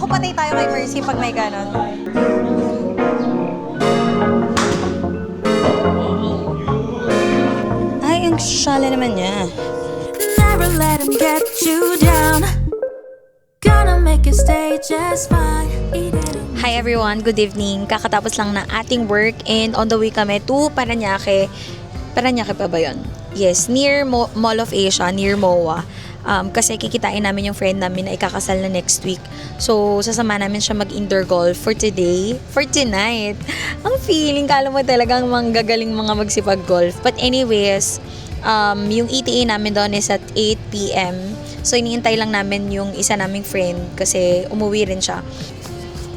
Naku, patay tayo kay Mercy pag may ganon. Ay, ang syala naman niya. Never let him get you down. Gonna make you stay just fine. Hi everyone, good evening. Kakatapos lang ng ating work and on the way kami to Parañaque. Parañaque pa ba yun? Yes, near Mall of Asia, near MOA. Kasi kikitain namin yung friend namin na ikakasal na next week. So, sasama namin siya mag-indoor golf for today, for tonight. Ang feeling, kala mo talagang manggagaling mga magsipag-golf. But anyways, yung ETA namin doon is at 8 p.m. So, iniintay lang namin yung isa naming friend kasi umuwi rin siya.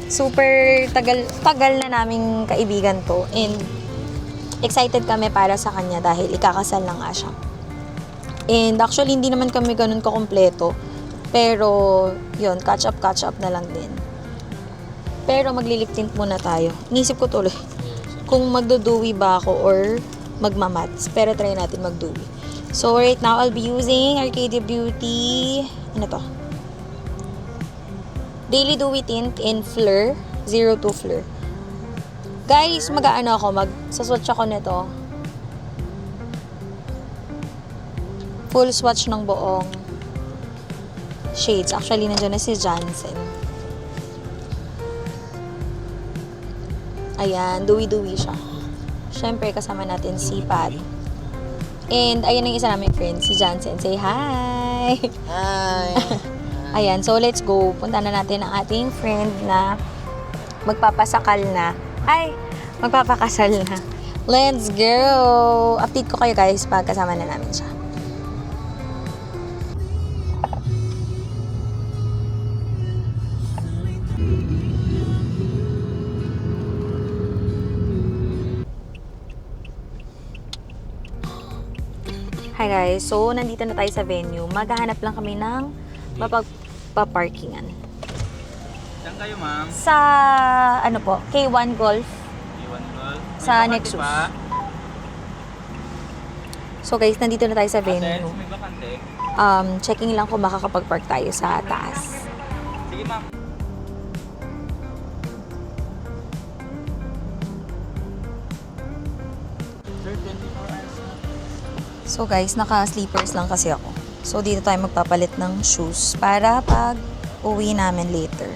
Super tagal na naming kaibigan to and excited kami para sa kanya dahil ikakasal na nga siya. And actually, hindi naman kami ganun kakompleto. Pero, yun, catch up na lang din. Pero maglilip tint muna tayo. Inisip ko tuloy kung magduduwi ba ako or magmamats. Pero try natin magduwi. So, right now, I'll be using Arcadia Beauty. Ano to? Daily Dewy Tint in Fleur. 02 Fleur. Guys, mag-aano ako. Magsaswatch ako nito. Full swatch ng buong shades. Actually, nandiyan na si Jansen. Ayan, dewy-dewy siya. Siyempre, kasama natin si Pat. And, ayan ang isa naming friend, si Jansen. Say hi! Hi! Ayan, so let's go. Punta na natin ang ating friend na magpapasakal na. Hi! Magpapakasal na. Let's go! Update ko kayo guys pag kasama na namin siya. Hi guys, so nandito na tayo sa venue. Maghahanap lang kami ng mapagpaparkingan. Saan kayo, ma'am? Sa, ano po, K1 Golf. K1 Golf? Sa Nexus. So guys, nandito na tayo sa venue. May bakante? Checking lang kung makakapag-park tayo sa taas. Sige, ma'am. Sir, 24 hours na. So guys, naka-sleepers lang kasi ako. So dito tayo magpapalit ng shoes para pag uwi namin later.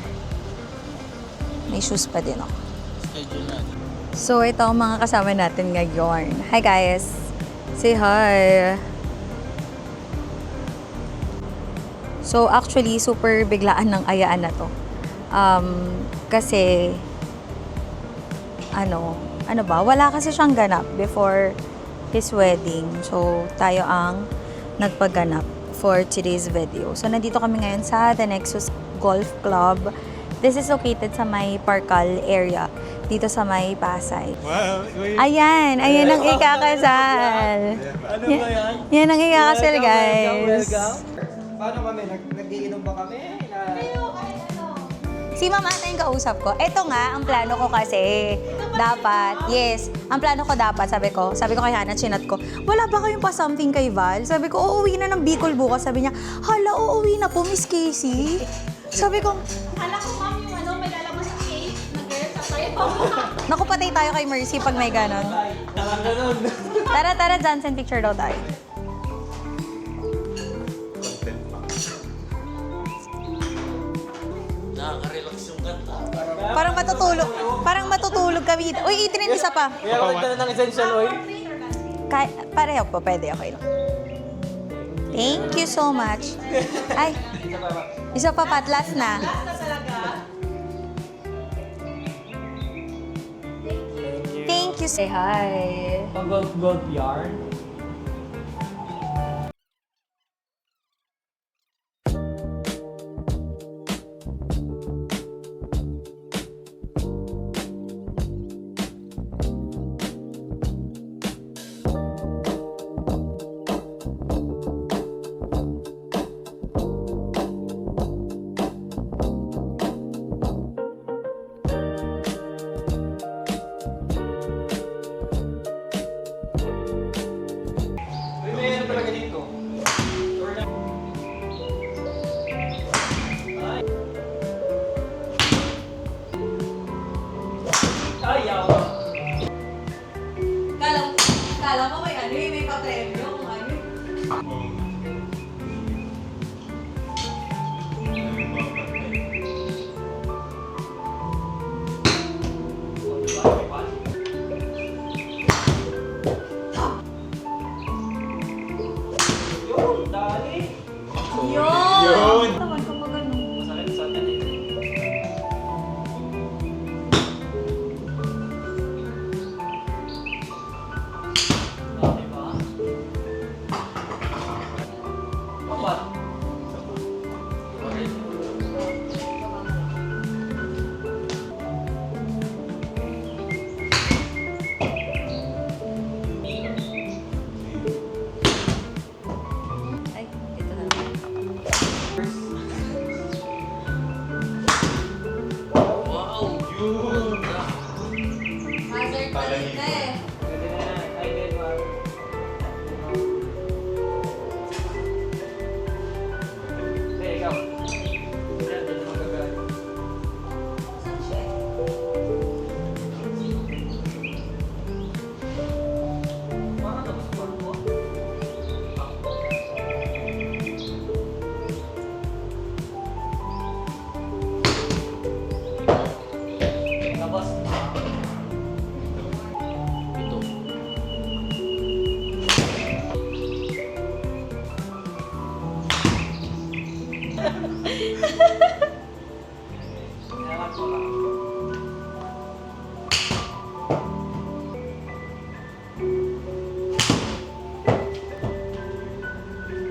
May shoes pa din ako. Schedule natin. So ito ang mga kasama natin ngayon. Hi guys! Say hi! So actually, super biglaan ng ayaan na to. Kasi, ano ba? Wala kasi siyang ganap before his wedding. So, tayo ang nagpaganap for today's video. So, nandito kami ngayon sa The Nexus Golf Club. This is located sa may Parcal area. Dito sa may Pasay. Wow! Ayan ang ikakasal. Ano ba yan? Yan ang ikakasal, guys. Paano kami? Nag-iinom ba kami? Si Ma'am ata yung kausap ko. Ito nga, ang plano ko kasi, dapat, yes, ang plano ko dapat, sabi ko kay Hannah, chinat ko, wala ba kayong pa-something kay Val? Sabi ko, uuwi na ng Bicol bukas. Sabi niya, hala, uuwi na po, Miss Casey. Sabi ko, Kala ko, ma'am, yung ano, may lalabas sa cake na girl sa tayo. naku, patay tayo kay Mercy pag may ganon. Ganun. Tara, Jansen, picture daw tayo. Nakaka-relax yung kanta. Parang matutulog kami. Uy, itinin isa pa. Kaya ako nagdala ng essential oil. Pareho po, pwede, okay lang. Thank you so much. Ay, isa pa, Pat, last na. Thank you. Say hi. Pag-gold yarn.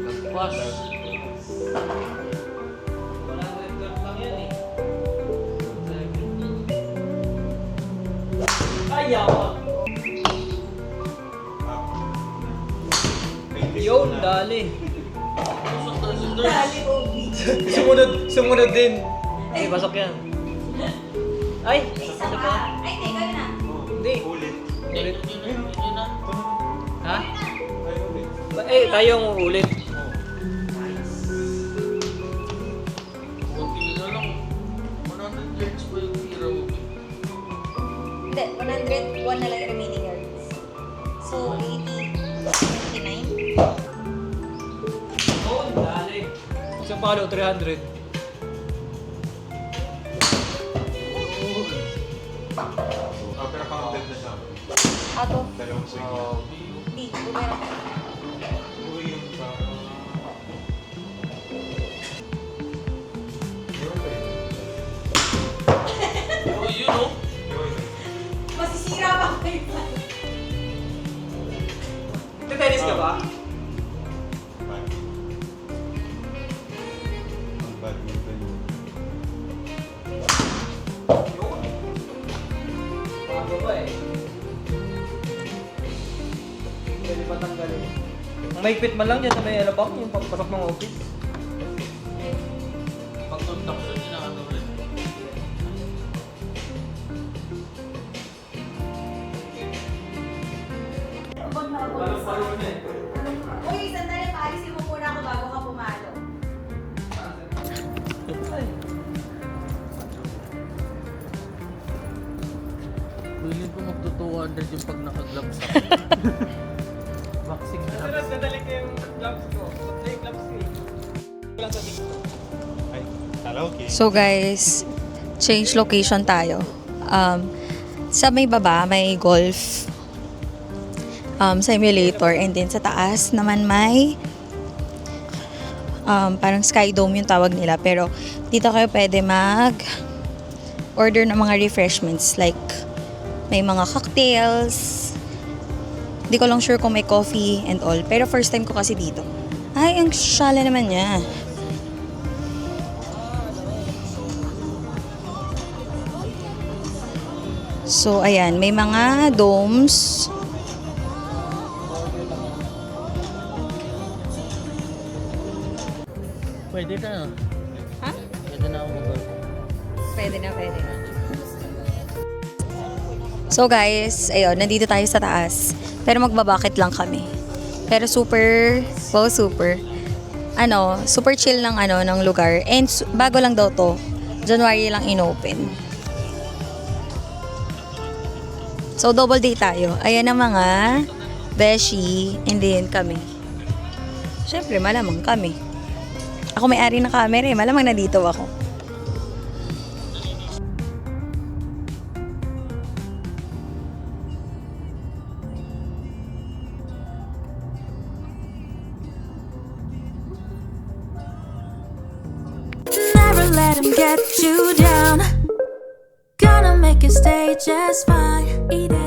Lagpas. Wala record lang yan eh. Ayaw. Yun, dali. Sumunod din. Ay, pasok yan. Ay, Isa pa. Ay, teka na. hindi. Ulit. Ha? Eh, tayong ulit. Hindi, 101 na lang yung remaining yards. So, 29. Oh, dali. Isang palo, 300. Pero counted na siya. Out of Dalawang swing. D. Bumera ko. Uy, yung sa... Masisira pa kayo. Nagtetennis ka ba? Ang badminton yun. Bago ba eh. Pwede pa tanggalin. Ang maigpit man lang dyan sa may alabang, yung papasok ng office. Pag-contact siya, sinakatuloy. Uy, sandali, paalisin mo muna ako bago ka pumalo. Feeling ko magto-200 yung pag naka-gloves ako. Boxing na. Nadali ko yung gloves ko. Yung gloves ko eh. Wala sa TikTok. Ay, kala okay. So guys, change location tayo. Sa may baba, may golf simulator, and then sa taas naman may parang sky dome yung tawag nila, pero dito kayo pwede mag order ng mga refreshments, like may mga cocktails. Di ko lang sure kung may coffee and all, pero first time ko kasi dito. Ay, ang shala naman niya. So, ayan, may mga domes. Pwede na. Ha? Pwede na ako mag-golf. Pwede na, pwede na. So guys, ayun, nandito tayo sa taas. Pero magbabakit lang kami. Pero super, wow, super. Super chill ng lugar. And bago lang daw to. January lang inopen. So double day tayo. Ayan ang mga beshi, and then kami. Siyempre, malamang kami. Ako may-ari ng camera eh. Malamang nandito ako. Never let him get you down. Gonna make you stay just fine. Eat it.